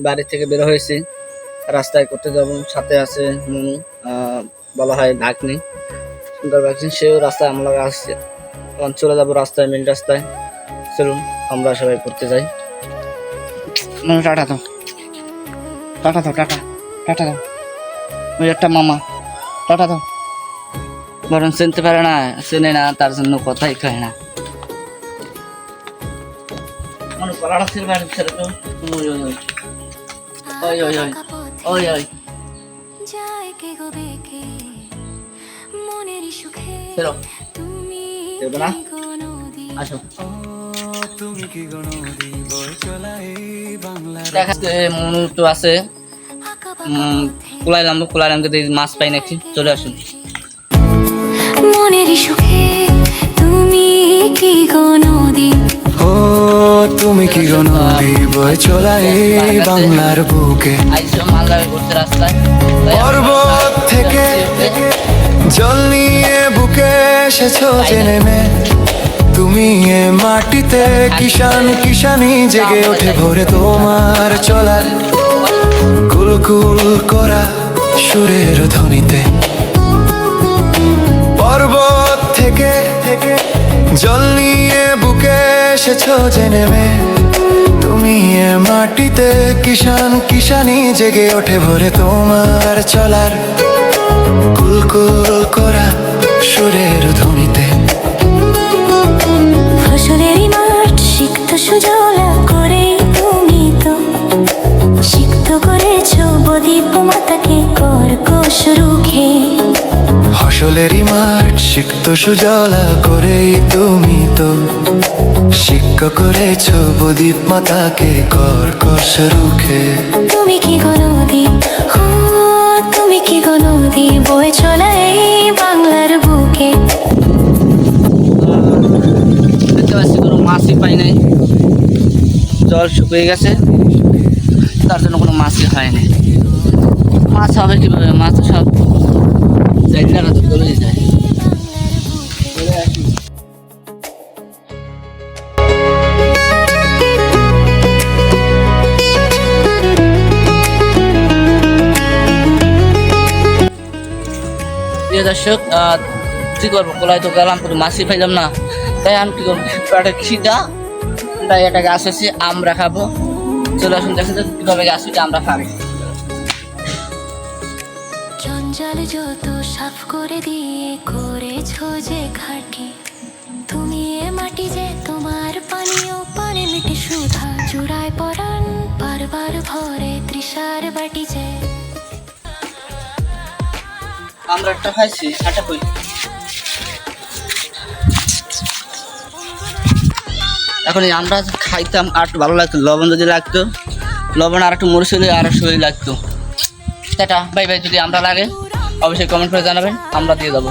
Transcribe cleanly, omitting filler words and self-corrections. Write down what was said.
বাড়ি থেকে বের হয়েছি, রাস্তায় করতে যাব, সাথে আছে মুনু, বলা হয় ঢাকনি, সুন্দর ভ্যাকসিন, সেও রাস্তায় আমরা আসছে। তখন চলে যাবো রাস্তায়, মেন রাস্তায়। চলুন আমরা সবাই করতে যাই। টাটা দাও, টাটা দাও, টাটা টাটা দাও। ওই একটা মামা, টাটা দাও। বরং চিনতে পারে না, চেনে না, তার জন্য কথাই কয় না। কলাটা ছিল বাড়ি ছেড়ে তো, ওই ওই ওই ওই ওই ওই ওই চলো, দেবো না, আসো। মনু তো আছে, কুলাইলামকে মাছ পাই নাকি, চলে আসুন। মনের সুখে তুমি কি গো নদী, ও তুমি কি গো নদী বয়ে চলা এই বাংলার বুকে। পর্বত থেকে জল নিয়ে বুকে এসেছো যে নেমে, তুমি এ মাটিতে কিষান কিষানি জেগে ওঠে ভোরে তোমার চলার কুলকুল করা সুরের ধ্বনিতে। পর্বত থেকে জল নিয়ে বুকে এসেছো যে নেমে, তুমি এ মাটিতে কিষান কিষানি জেগে ওঠে ভোরে তোমার চলার কুলকুল করা সুরের ধ্বনিতে। ফসলেরই মাঠ সিক্ত সুজলা করে তুমি তো সিক্ত করেছো বদীপ মাতাকে কর্কশ রুখে। ফসলেরই মাঠ সিক্ত সুজলা করেই তুমি তো সিক্ত করেছো বদীপ মাতাকে কর্কশ রুখে। তুমি কি গো নদী, ও তুমি কি গো নদী বয়ে চলা এই বাংলার বুকে। কোনো মাছই পাই নাই, জল শুকিয়ে গেছে, তার জন্য কোনো মাছই হয়নি। মাছ হবে কিভাবে, মাছ সব জায়গাটা তো চলে যায়। প্রিয় দর্শক, কি করবো, কোলায় তো গেলাম, কিন্তু মাছই পাইলাম না, তাই আমি কি করবো, একটা খিদা, তাই একটা গাছ আছে, আমরা খাবো। চলে আসুন, দেখে তো কিভাবে গাছ থেকে আমরা খাবো। জঞ্জাল যত সাফ করে দিয়ে করেছো যে ঘাটি, তুমি এ মাটি যে তোমার পানীয় পানে মিটে সুধা জুড়ায় পরাণ বারবার ভরে তৃষার বাটি যে। আমরা একটা খাইছি, আটা কই, এখন আমরা খাইতাম আর একটু ভালো লাগতো, লবণ যদি লাগতো, লবণ আর একটু মরিচ হলে আরো শরীর লাগতো। Tata bye bye. যদি আমরা লাগে অবশ্যই কমেন্ট করে জানাবেন, আমরা দিয়ে দেবো।